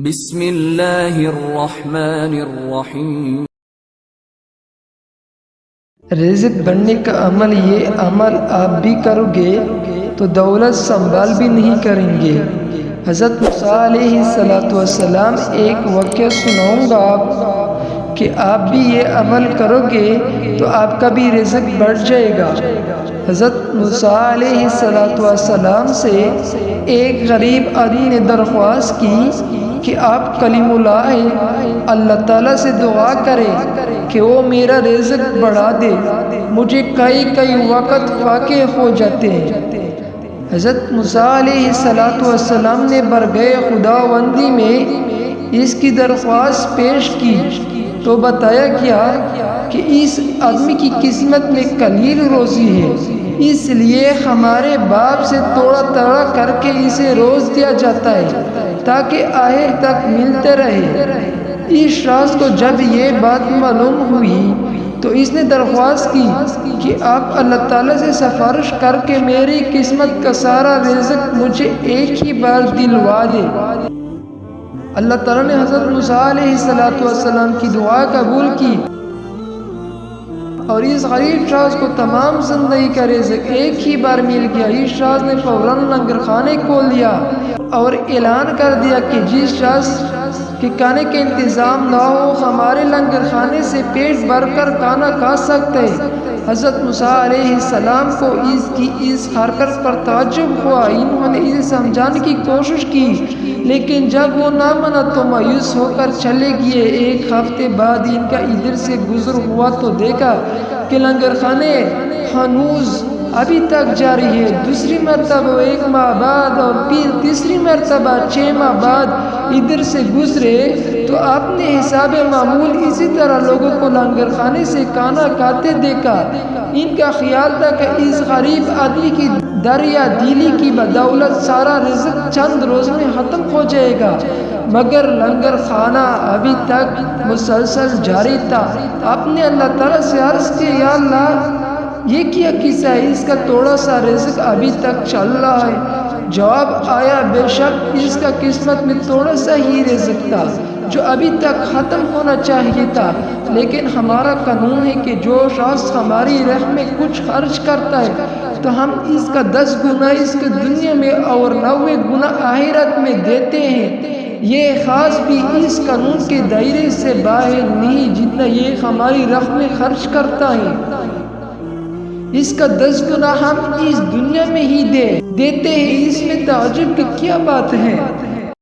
بسم اللہ الرحمن الرحیم۔ رزق بڑھنے کا عمل، یہ عمل آپ بھی کرو گے تو دولت سنبھال بھی نہیں کریں گے۔ حضرت موسیٰ علیہ السلام ایک واقعہ سناؤں گا آپ کہ آپ بھی یہ عمل کرو گے تو آپ کا بھی رزق بڑھ جائے گا۔ حضرت موسیٰ علیہ السلام سے ایک غریب آدمی نے درخواست کی کہ آپ کلیم اللہ تعالیٰ سے دعا کریں کہ وہ میرا رزق بڑھا دے، مجھے کئی وقت فاقے ہو جاتے ہیں۔ حضرت موسیٰ علیہ السلام نے برگئے خداوندی میں اس کی درخواست پیش کی تو بتایا گیا کہ اس آدمی کی قسمت میں قلیل روزی ہے، اس لیے ہمارے باپ سے توڑا تڑا کر کے اسے روز دیا جاتا ہے تاکہ آخر تک ملتے رہے۔ اس راز کو جب یہ بات معلوم ہوئی تو اس نے درخواست کی کہ آپ اللہ تعالیٰ سے سفارش کر کے میری قسمت کا سارا رزق مجھے ایک ہی بار دلوا دے۔ اللہ تعالیٰ نے حضرت موسیٰ علیہ السلام کی دعا قبول کی اور اس غریب شخص کو تمام زندگی کا رزق ایک ہی بار مل گیا۔ اس شخص نے فوراً لنگر خانے کھول دیا اور اعلان کر دیا کہ جس شخص کے کھانے کے انتظام نہ ہو ہمارے لنگر خانے سے پیٹ بھر کر کھانا کھا سکتے۔ حضرت موسیٰ علیہ السلام کو اس کی اس حرکت پر تعجب ہوا۔ انہوں نے اسے سمجھانے کی کوشش کی لیکن جب وہ نہ مانا تو مایوس ہو کر چلے گئے۔ ایک ہفتے بعد ان کا ادھر سے گزر ہوا تو دیکھا کہ لنگر خانے ہنوز ابھی تک جاری ہے۔ دوسری مرتبہ 1 ماہ بعد اور پھر تیسری مرتبہ 6 ماہ بعد ادھر سے گزرے تو آپ نے حساب معمول اسی طرح لوگوں کو لنگر خانے سے کھانا کھاتے دیکھا۔ ان کا خیال تھا کہ اس غریب آدمی کی دریا دلی کی بدولت سارا رزق چند روز میں ختم ہو جائے گا، مگر لنگر خانہ ابھی تک مسلسل جاری تھا۔ آپ نے اللہ تعالیٰ سے عرض کیا، یا اللہ یہ کیا قصہ ہے، اس کا تھوڑا سا رزق ابھی تک چل رہا ہے۔ جواب آیا، بے شک اس کا قسمت میں تھوڑا سا ہی رزق تھا جو ابھی تک ختم ہونا چاہیے تھا، لیکن ہمارا قانون ہے کہ جو شخص ہماری راہ میں کچھ خرچ کرتا ہے تو ہم اس کا 10 گنا اس کے دنیا میں اور 90 گنا آخرت میں دیتے ہیں۔ یہ خاص بھی اس قانون کے دائرے سے باہر نہیں جتنا یہ ہماری راہ میں خرچ کرتا ہے۔ اس کا 10 گنا ہم اس دنیا میں ہی دیتے ہیں، اس میں تعجب کی کیا بات ہے؟